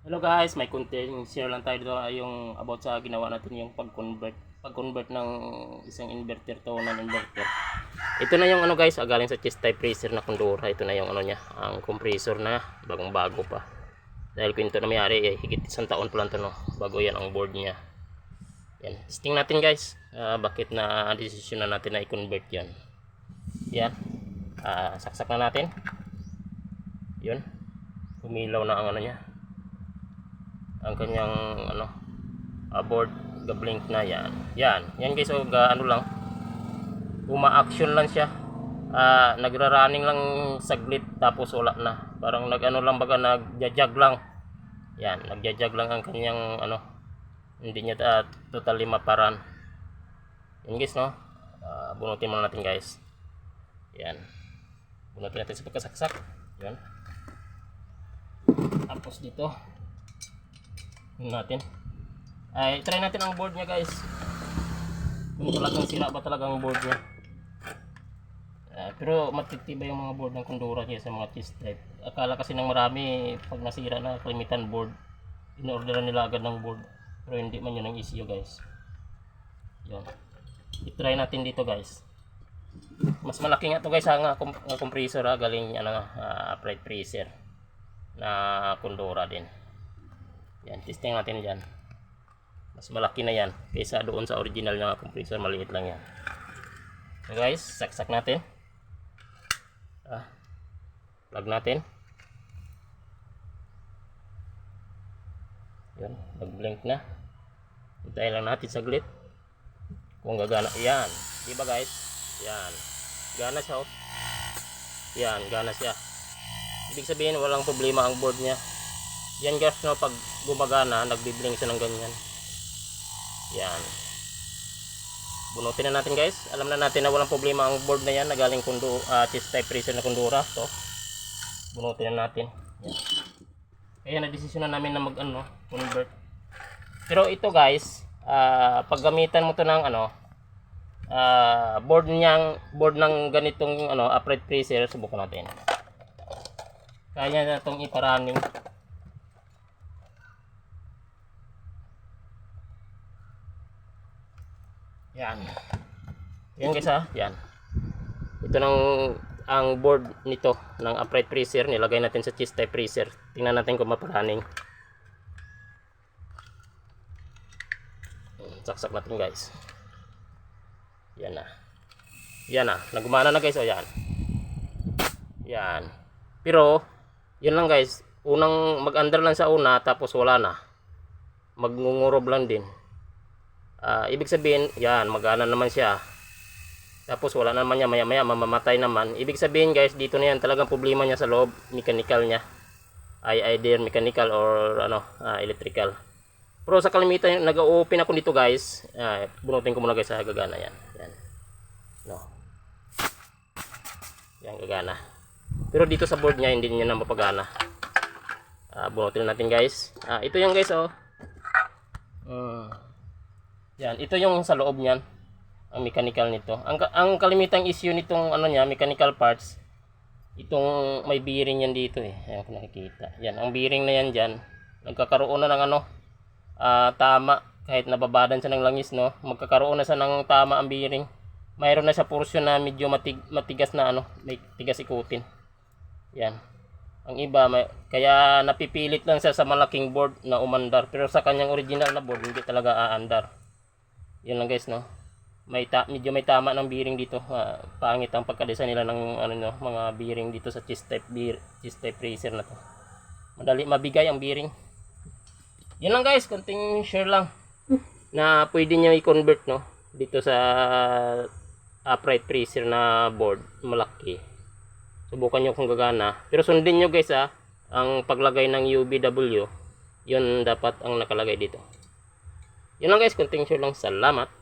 Hello guys, may content share lang tayo dito yung about sa ginawa natin yung pag-convert ng isang inverter to non-inverter. Ito na yung ano guys, galing sa chest type freezer na Kondora. Ito na yung ano niya, ang compressor na bagong bago pa. Dahil kung ito na mayari, higit isang taon pa lang to, no, bago yan ang board niya. Yan, testing natin guys, bakit na decision na natin na i-convert yan. Yan, saksak na natin. Yun, umilaw na ang ano niya, ang kanyang ano, board, ga-blink na. Yan guys. So ano lang, uma-action lang siya, nagra-running lang saglit tapos wala na, parang nag-ano lang baga, nagja-jog lang. Yan, nagja-jog lang ang kanyang ano, hindi niya totally maparan. Yan guys, no. Bunutin muna natin guys. Yan, bunutin natin sa pagkasaksak. Yan, tapos dito natin ay try natin ang board niya guys, kung talagang sira ba talaga ang board niya. Pero matitibay yung mga board ng Kondora kaya sa mga chest type. Akala kasi ng marami pag nasira na kalimitan board, in-orderan nila agad ng board, pero hindi man yun ang issue guys. Yan, i-try natin dito guys. Mas malaki nga to guys, ang compressor galing ano, upright freezer na Kondora din. Yan, testing natin dyan. Mas malaki na yan kaysa doon sa original na compressor, maliit lang yan. So guys, saksak natin. Plug natin. Yan, nag-blink na. Hintayin lang natin saglit kung gagana. Yan, diba guys? Yan, gana siya, oh. Yan, gana siya. Ibig sabihin walang problema ang board niya. Yan guys, no, pag gumagana, nagbi-blink siya ng ganyan. Yan, bunutin na natin guys. Alam na natin na walang problema ang board na yan na galing chest type freezer na Kondora. So bunutin na natin. Yan, kaya na-desisyon na namin na convert. Pero ito guys, pag gamitan mo to ng board ng ganitong upright freezer, subukan natin. Kaya na itong iparunning. Yan guys, yan. Ito ang board nito ng upright freezer, nilagay natin sa chest type freezer. Tingnan natin kung maparaning. Saksak natin guys. Yan na. Yan na, nagumana na guys. O yan. Yan. Pero yun lang guys, unang mag-under lang sa una, tapos wala na, magngungurob lang din. Ibig sabihin, yan, magana naman siya. Tapos wala naman niya, maya maya mamamatay naman. Ibig sabihin guys, dito na yan, talagang problema niya sa loob, mechanical niya. Either mechanical or electrical. Pero sa kalimitan, nag-open ako dito guys. Bunutin ko muna guys, gagana yan. Yan. No. Yan, gagana. Pero dito sa board niya, hindi niya na mapagana. Bunutin natin guys. Ito yung guys, oh. Yan, ito yung sa loob niyan, ang mechanical nito. Ang kalimitang issue nitong mechanical parts, itong may bearing yan dito eh. Ayan kung nakikita. Yan, ang bearing na yan dyan, nagkakaroon na ng tama, kahit nababadan siya ng langis, no, magkakaroon na siya ng tama ang bearing. Mayroon na siya portion na medyo matigas na may tigas ikutin. Yan. Ang iba, kaya napipilit lang siya sa malaking board na umandar. Pero sa kanyang original na board, hindi talaga aandar. Yan lang guys, no. Medyo may tama ng bearing dito. Pangit ang pagka-design nila ng mga bearing dito sa chest type freezer na to. Madali mabigay ang bearing. Yan lang guys, konting share lang na pwede niyo i-convert, no, dito sa upright freezer na board malaki. Subukan nyo kung gagana. Pero sundin nyo guys, ang paglagay ng UVW. Yun dapat ang nakalagay dito. Yun lang guys, konting share lang. Salamat.